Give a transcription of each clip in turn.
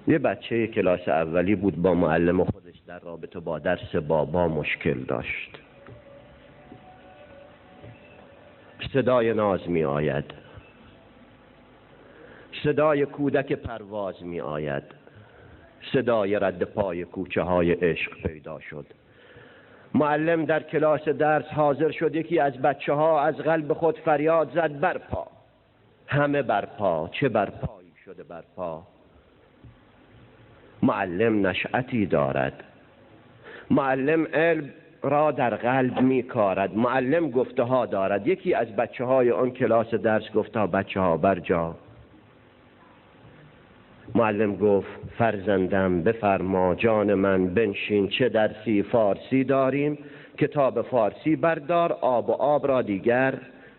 یه بچه کلاس اولی بود، با معلم خودش در رابطه با درس بابا مشکل داشت. صدای ناز می آید، صدای کودک پرواز می آید، صدای رد پای کوچه های عشق پیدا شد. معلم در کلاس درس حاضر شد. یکی از بچه ها از قلب خود فریاد زد برپا. همه برپا. چه برپایی شده برپا؟ معلم نشأتی دارد، معلم علم را در قلب می کارد، معلم گفته ها دارد. یکی از بچه های آن کلاس درس گفتا بچه ها برجا. معلم گفت فرزندم بفرما جان من بنشین، چه درسی فارسی داریم، کتاب فارسی بردار، آب و آب را دیگر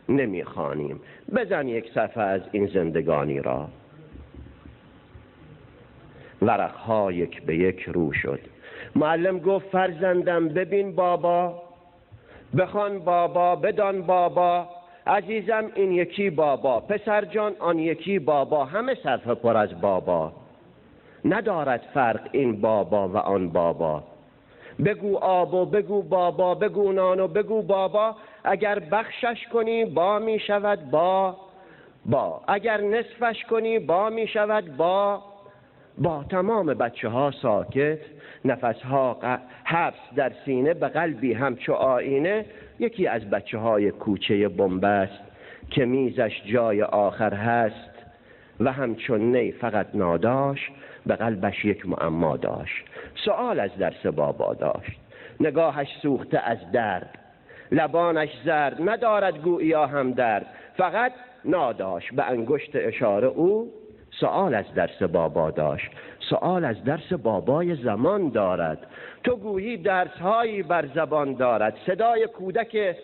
نمیخوانیم، بزن یک صفحه از این زندگانی را. ورقها یک به یک رو شد. معلم گفت فرزندم ببین بابا، بخوان بابا، بدان بابا، عزیزم این یکی بابا، پسر جان آن یکی بابا، همه صفحه پر از بابا، ندارد فرق این بابا و آن بابا. بگو آب و بگو بابا، بگو نان و بگو بابا، اگر بخشش کنی با می شود با، اگر نصفش کنی با می شود با. تمام بچه ها ساکت، نفسها حبس در سینه، به قلبی همچو آینه. یکی از بچه های کوچه بنبست که میزش جای آخر هست و همچون نی فقط ناداش، به قلبش یک معما داشت. سؤال از درس بابا داشت، نگاهش سوخته از درد، لبانش زرد، ندارد گوییا هم درد، فقط ناداش. به انگشت اشاره او سؤال از درس بابا داشت. سؤال از درس بابای زمان دارد. تو گویی درسهایی بر زبان دارد. صدای کودک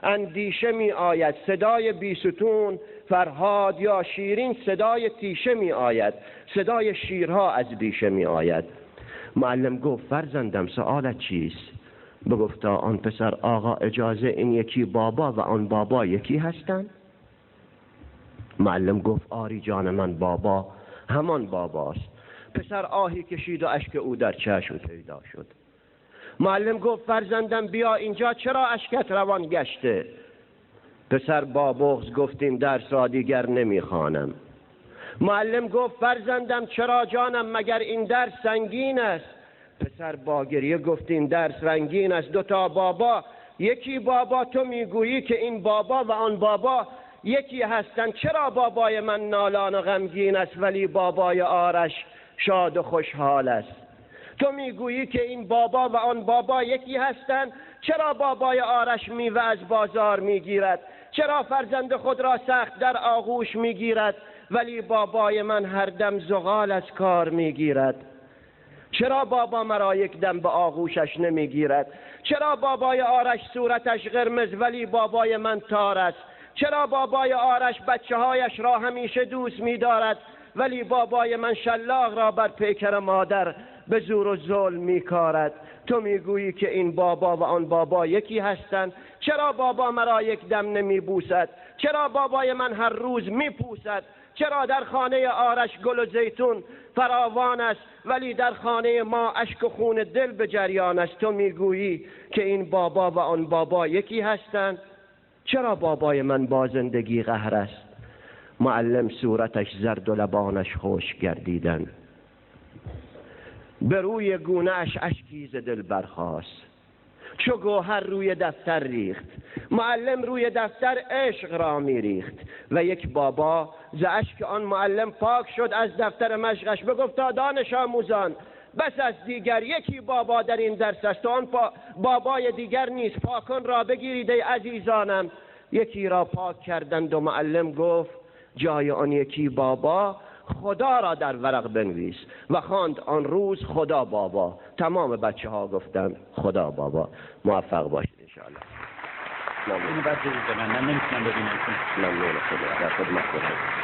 اندیشه می آید، صدای بیستون فرهاد یا شیرین، صدای تیشه می آید، صدای شیرها از بیشه می آید. معلم گفت فرزندم سؤالت چیست؟ بگفتا آن پسر آقا اجازه این یکی بابا و آن بابا یکی هستند؟ معلم گفت آری جان من، بابا همان باباست. پسر آهی کشید و اشک او در چشم پیدا شد. معلم گفت فرزندم بیا اینجا، چرا اشکت روان گشته؟ پسر با بغض گفت این درس را دیگر نمیخوانم. معلم گفت فرزندم چرا جانم، مگر این درس سنگین است؟ پسر با گریه گفت این درس رنگین است. دوتا بابا یکی بابا، تو میگویی که این بابا و آن بابا یکی هستند. چرا بابای من نالان و غمگین است ولی بابای آرش شاد و خوشحال است؟ تو میگویی که این بابا و آن بابا یکی هستند. چرا بابای آرش میوه از بازار میگیرد؟ چرا فرزند خود را سخت در آغوش میگیرد ولی بابای من هر دم زغال از کار میگیرد؟ چرا بابا مرا یک دم به آغوشش نمیگیرد؟ چرا بابای آرش صورتش قرمز ولی بابای من تار است؟ چرا بابای آرش بچه هایش را همیشه دوست می‌دارد ولی بابای من شلاق را بر پیکر مادر به زور و ظلم می‌کارد؟ تو میگویی که این بابا و آن بابا یکی هستند. چرا بابا مرا یک دم نمی‌بوسد؟ چرا بابای من هر روز می‌پوسد؟ چرا در خانه آرش گل و زیتون فراوان است ولی در خانه ما اشک و خون دل به جریان است؟ تو میگویی که این بابا و آن بابا یکی هستند. چرا بابای من با زندگی قهر است؟ معلم صورتش زرد و لبانش خشک گردیدن، به روی گونه اش اشکی ز دل برخاست، چو گوهر روی دفتر ریخت. معلم روی دفتر عشق را میریخت و یک بابا ز اشک آن معلم پاک شد از دفتر مشقش. بگفتا دانش آموزان بس از دیگر یکی بابا در این درس است و آن بابای دیگر نیست. پاکان را بگیرید ای عزیزانم. یکی را پاک کردند و معلم گفت جای آن یکی بابا خدا را در ورق بنویس و خواند آن روز خدا بابا. تمام بچه ها گفتند خدا بابا. موفق باشید انشاءالله. اینو بعد بگید من نمیتونم ببینم. ممنون خدا. در خدمت خدا.